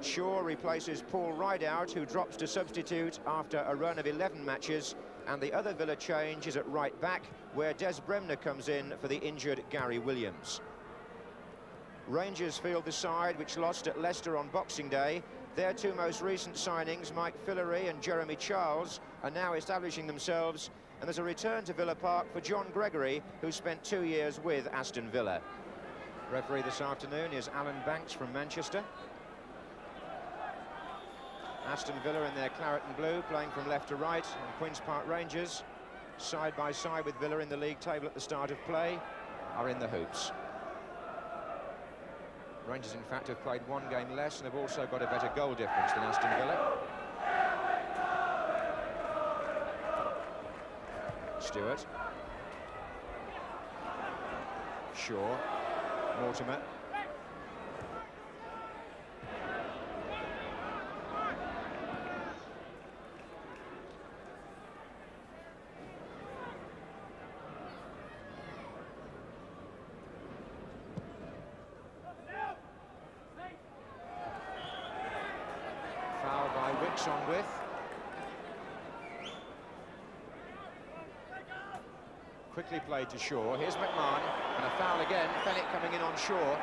Shaw replaces Paul Rideout, who drops to substitute after a run of 11 matches, and the other Villa change is at right back, where Des Bremner comes in for the injured Gary Williams. Rangers field the side which lost at Leicester on Boxing Day. Their two most recent signings, Mike Fillery and Jeremy Charles, are now establishing themselves, and there's a return to Villa Park for John Gregory, who spent 2 years with Aston Villa. Referee this afternoon is Alan Banks from Manchester. Aston Villa in their claret and blue, playing from left to right, and Queen's Park Rangers, side by side with Villa in the league table at the start of play, are in the hoops. Rangers, in fact, have played one game less and have also got a better goal difference than Aston Villa. Stewart. Shaw. Mortimer. Foul by Wicks on With. Quickly played to Shaw. Here's McMahon, and a foul again. Fenwick coming in on Shaw.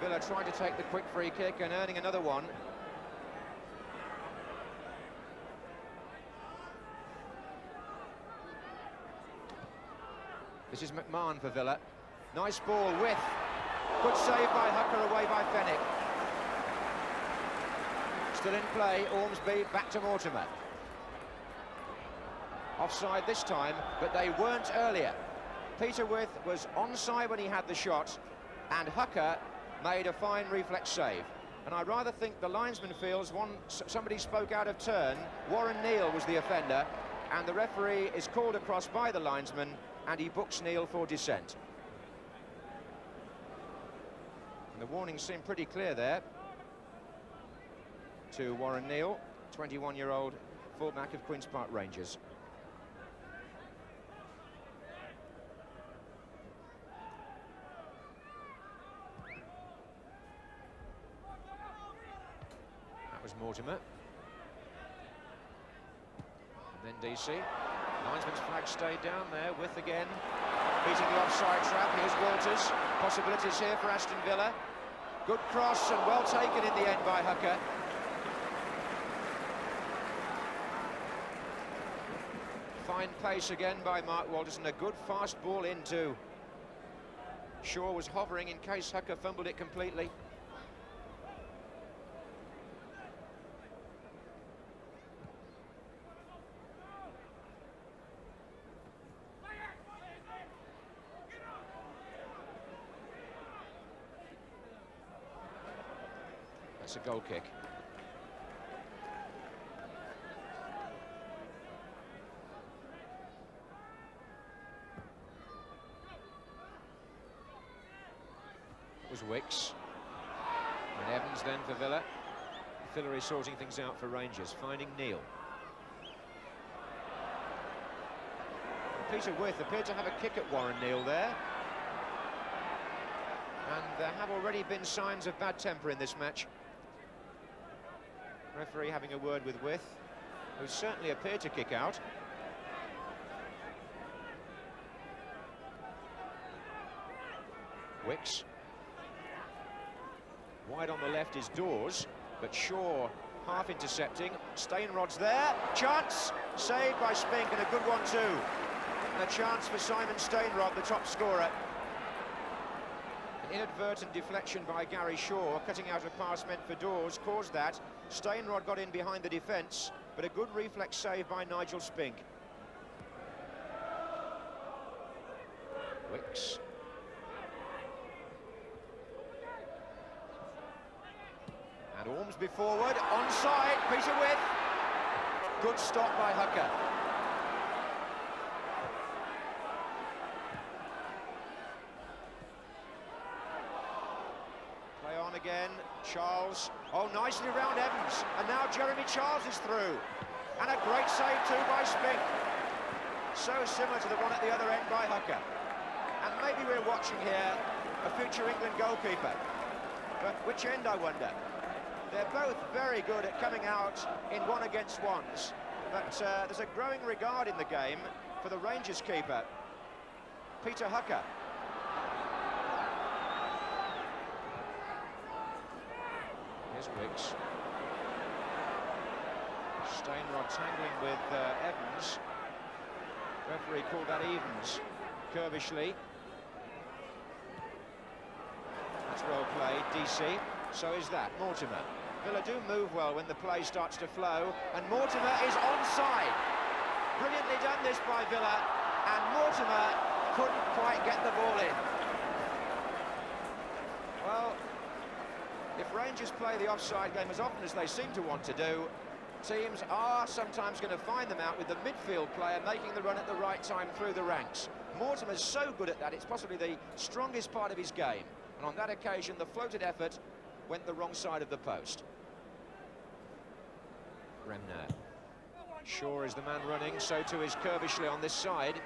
Villa trying to take the quick free kick and earning another one. This is McMahon for Villa. Nice ball, With. Good save by Hooker, away by Fenwick. Still in play, Ormsby back to Mortimer. Offside this time, but they weren't earlier. Peter With was onside when he had the shot, and Hooker made a fine reflex save. And I rather think the linesman feels somebody spoke out of turn. Warren Neal was the offender, and the referee is called across by the linesman, and he books Neal for dissent. And the warning seemed pretty clear there to Warren Neal, 21-year-old fullback of Queen's Park Rangers. That was Mortimer. And then DC. Linesman's flag stayed down there. With again, beating the offside trap. Here's Walters. Possibilities here for Aston Villa. Good cross and well taken in the end by Hooker. Fine pace again by Mark Walters, and a good fast ball in too. Shaw was hovering in case Hooker fumbled it completely. That's a goal kick. Was Wicks. And Evans then for Villa. Fillery sorting things out for Rangers, finding Neal. Peter With appeared to have a kick at Warren Neal there. And there have already been signs of bad temper in this match. Referee having a word with With, who certainly appeared to kick out. Wicks. Wide on the left is Dawes, but Shaw half intercepting. Stainrod's there, chance, saved by Spink, and a good one too. And a chance for Simon Stainrod, the top scorer. An inadvertent deflection by Gary Shaw, cutting out a pass meant for Dawes, caused that. Stainrod got in behind the defence, but a good reflex save by Nigel Spink. Wicks. And Ormsby forward, onside, Peter With. Good stop by Hooker. Play on again, Charles. Oh, nicely round Evans. And now Jeremy Charles is through. And a great save too by Spink. So similar to the one at the other end by Hooker. And maybe we're watching here a future England goalkeeper. But which end, I wonder? They're both very good at coming out in one-against-ones, but there's a growing regard in the game for the Rangers keeper, Peter Hucker. Here's Wicks. Stainrod tangling with Evans. Referee called that evens. Curbishley. That's well played, DC. So is that, Mortimer. Villa do move well when the play starts to flow, and Mortimer is onside. Brilliantly done this by Villa, and Mortimer couldn't quite get the ball in. Well, if Rangers play the offside game as often as they seem to want to do, teams are sometimes going to find them out with the midfield player making the run at the right time through the ranks. Mortimer's so good at that, it's possibly the strongest part of his game. And on that occasion, the floated effort went the wrong side of the post. Bremner. Shaw is the man running, so too is Curbishley on this side.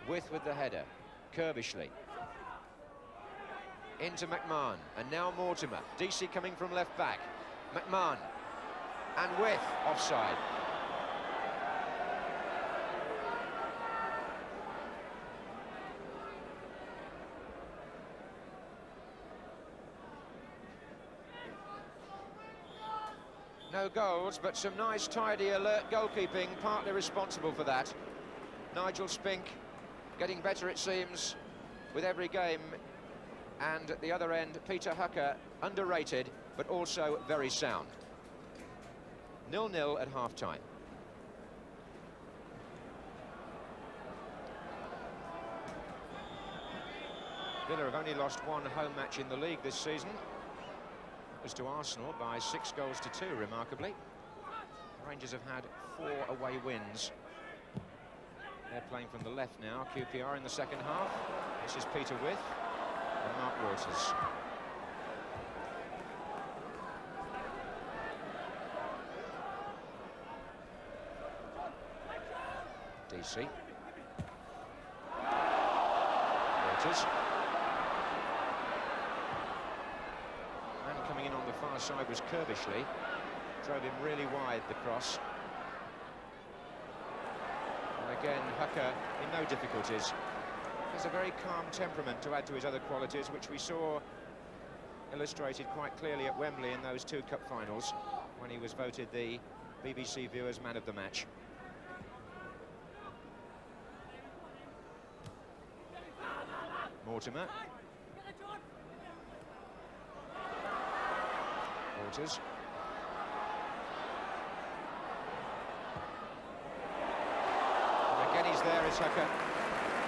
With the header. Curbishley. Into McMahon, and now Mortimer. DC coming from left back. McMahon. And with offside. No goals, but some nice, tidy, alert goalkeeping, partly responsible for that. Nigel Spink getting better, it seems, with every game. And at the other end, Peter Hucker, underrated, but also very sound. 0-0 at half-time. Villa have only lost one home match in the league this season. It was to Arsenal by 6-2, remarkably. Rangers have had 4 away wins. They're playing from the left now. Q.P.R in the second half. This is Peter With and Mark Waters. DC. Waters. Coming in on the far side was Curbishley. Drove him really wide, the cross. And again, Hucker in no difficulties. Has a very calm temperament to add to his other qualities, which we saw illustrated quite clearly at Wembley in those 2 cup finals, when he was voted the BBC Viewers' Man of the Match. Mortimer. Waters. And again he's there, is Hucker.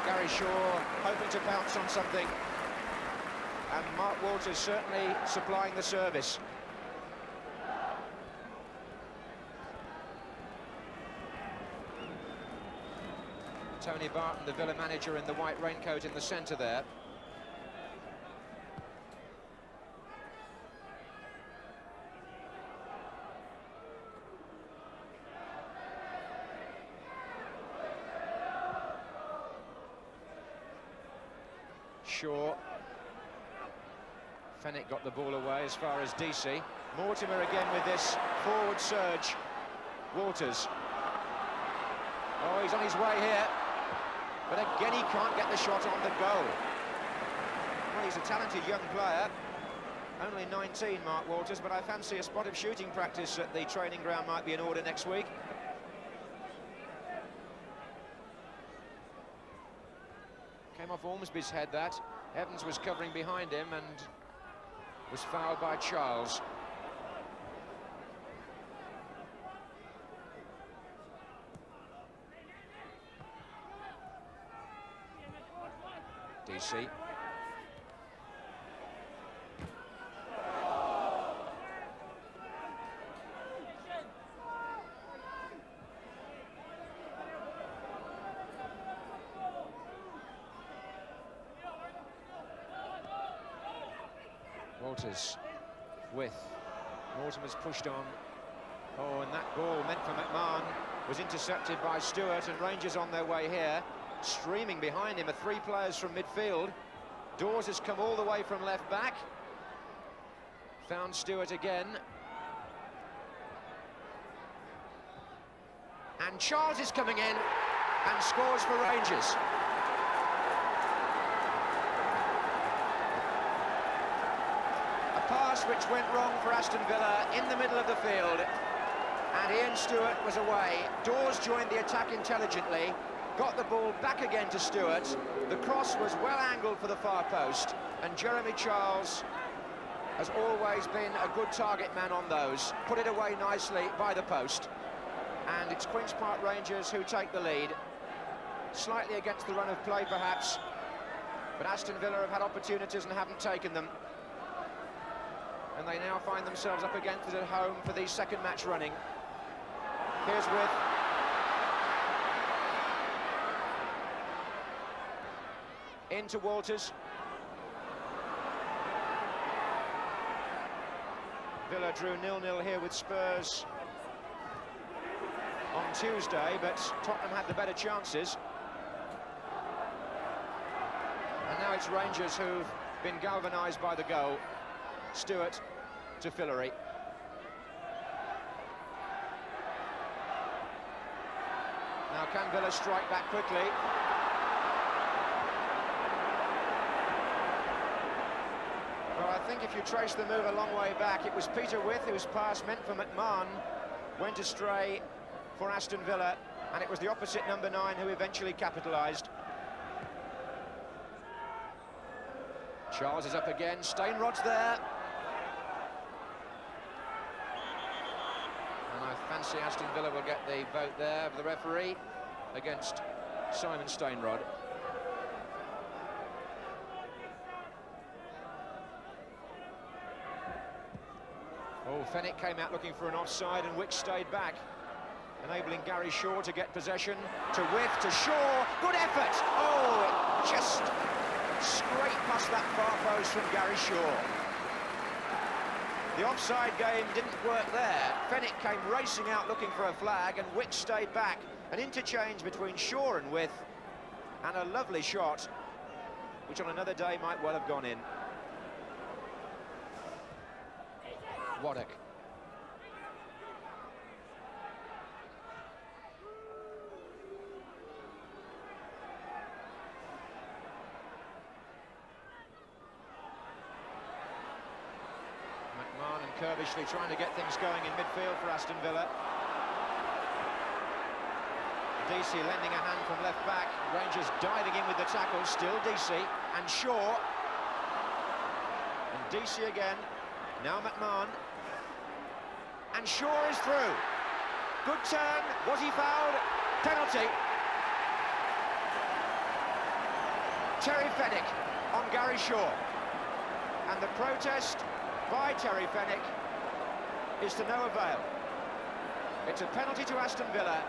Gary Shaw hoping to bounce on something. And Mark Waters certainly supplying the service. Tony Barton, the Villa manager, in the white raincoat in the centre there. Shaw. Fennick got the ball away as far as DC. Mortimer again with this forward surge. Waters. Oh, he's on his way here. But again, he can't get the shot on the goal. Well, he's a talented young player. Only 19, Mark Waters, but I fancy a spot of shooting practice at the training ground might be in order next week. Came off Ormsby's head, that. Evans was covering behind him and was fouled by Charles. DC. Walters with Mortimer's pushed on. Oh, and that ball meant for McMahon was intercepted by Stewart, and Rangers on their way here. Streaming behind him are 3 players from midfield. Dawes has come all the way from left back. Found Stewart again. And Charles is coming in and scores for Rangers. A pass which went wrong for Aston Villa in the middle of the field. And Ian Stewart was away. Dawes joined the attack intelligently, got the ball back again to Stewart. The cross was well angled for the far post, and Jeremy Charles has always been a good target man on those. Put it away nicely by the post. And it's Queen's Park Rangers who take the lead. Slightly against the run of play, perhaps, but Aston Villa have had opportunities and haven't taken them. And they now find themselves up against it at home for the second match running. Here's With. Into Walters. Villa drew 0-0 here with Spurs on Tuesday, but Tottenham had the better chances. And now it's Rangers who've been galvanised by the goal. Stewart to Fillery. Now can Villa strike back quickly? Well, I think if you trace the move a long way back, it was Peter With whose pass meant for McMahon went astray for Aston Villa, and it was the opposite number 9 who eventually capitalised. Charles is up again, Steinrod's there. And I fancy Aston Villa will get the vote there of the referee against Simon Steinrod. Oh, Fenwick came out looking for an offside and Wick stayed back, enabling Gary Shaw to get possession, to whiff, to Shaw, good effort! Oh, it just scraped past that far post from Gary Shaw. The offside game didn't work there. Fenwick came racing out looking for a flag and Wick stayed back. An interchange between Shaw and With, and a lovely shot, which on another day might well have gone in. Waddock. McMahon and Kerbishley trying to get things going in midfield for Aston Villa. DC lending a hand from left back. Rangers diving in with the tackle, still DC and Shaw. And DC again. Now McMahon. And Shaw is through. Good turn. Was he fouled? Penalty. Terry Fenwick on Gary Shaw. And the protest by Terry Fenwick is to no avail. It's a penalty to Aston Villa.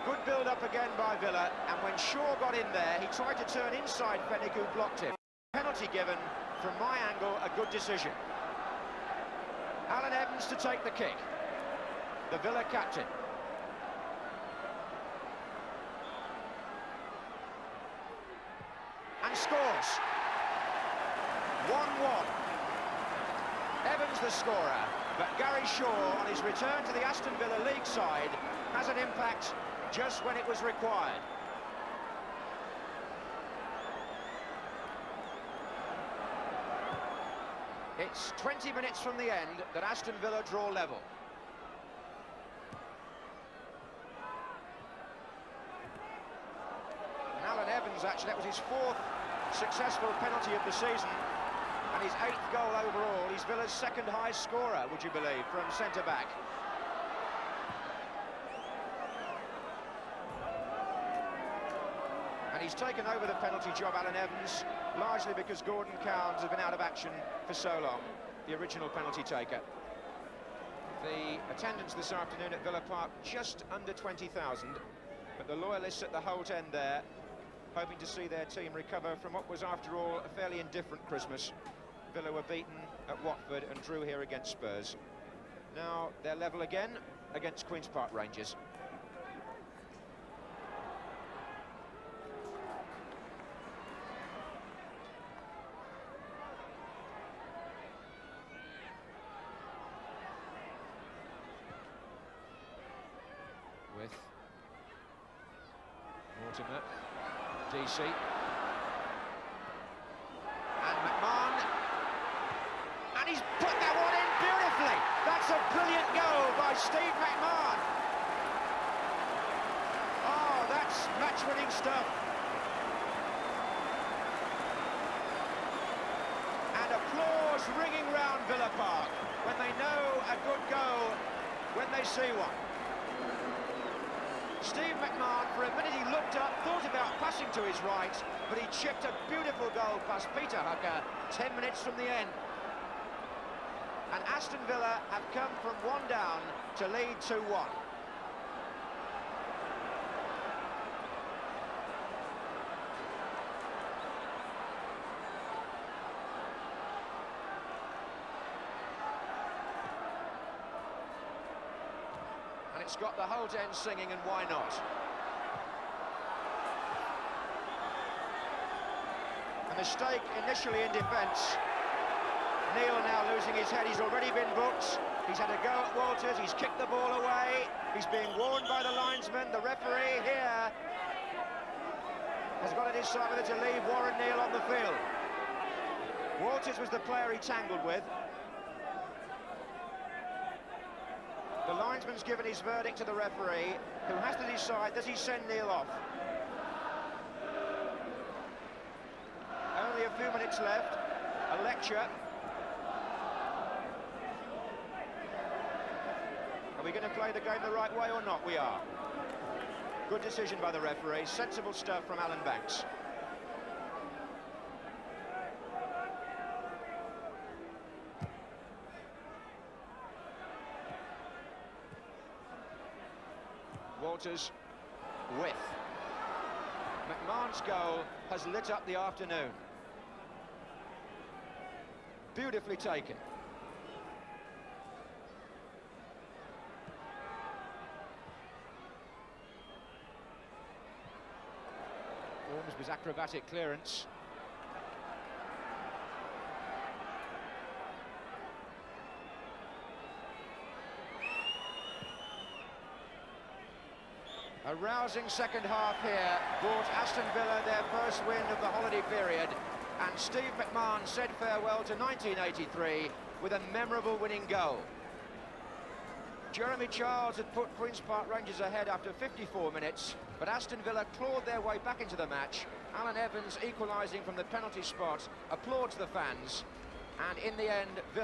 Good build-up again by Villa, and when Shaw got in there, he tried to turn inside Fenwick, who blocked him. Penalty given, from my angle, a good decision. Alan Evans to take the kick, the Villa captain. And scores. 1-1. Evans the scorer, but Gary Shaw, on his return to the Aston Villa League side, has an impact just when it was required. It's 20 minutes from the end that Aston Villa draw level. And Alan Evans, actually, that was his 4th successful penalty of the season, and his 8th goal overall. He's Villa's 2nd highest scorer, would you believe, from centre-back. And he's taken over the penalty job, Alan Evans, largely because Gordon Cowns has been out of action for so long, the original penalty taker. The attendance this afternoon at Villa Park, just under 20,000, but the loyalists at the Holt end there, hoping to see their team recover from what was, after all, a fairly indifferent Christmas. Villa were beaten at Watford and drew here against Spurs. Now they're level again against Queen's Park Rangers. Mortimer, DC, and McMahon, and he's put that one in beautifully. That's a brilliant goal by Steve McMahon. Oh, that's match-winning stuff. And applause ringing round Villa Park when they know a good goal, when they see one. Steve McMahon, for a minute he looked up, thought about passing to his right, but he chipped a beautiful goal past Peter Hucker 10 minutes from the end. And Aston Villa have come from 1 down to lead 2-1. And it's got the whole end singing, and why not? A mistake initially in defence. Neil now losing his head. He's already been booked. He's had a go at Walters. He's kicked the ball away. He's being warned by the linesman. The referee here has got to decide whether to leave Warren Neal on the field. Walters was the player he tangled with. The linesman's given his verdict to the referee, who has to decide, does he send Neil off? Only a few minutes left. A lecture. Are we going to play the game the right way or not? We are. Good decision by the referee. Sensible stuff from Alan Banks. Walters with. McMahon's goal has lit up the afternoon. Beautifully taken. Ormsby's acrobatic clearance. A rousing second half here brought Aston Villa their first win of the holiday period, and Steve McMahon said farewell to 1983 with a memorable winning goal. Jeremy Charles had put Queen's Park Rangers ahead after 54 minutes, but Aston Villa clawed their way back into the match. Alan Evans equalising from the penalty spot applauds the fans, and in the end, Villa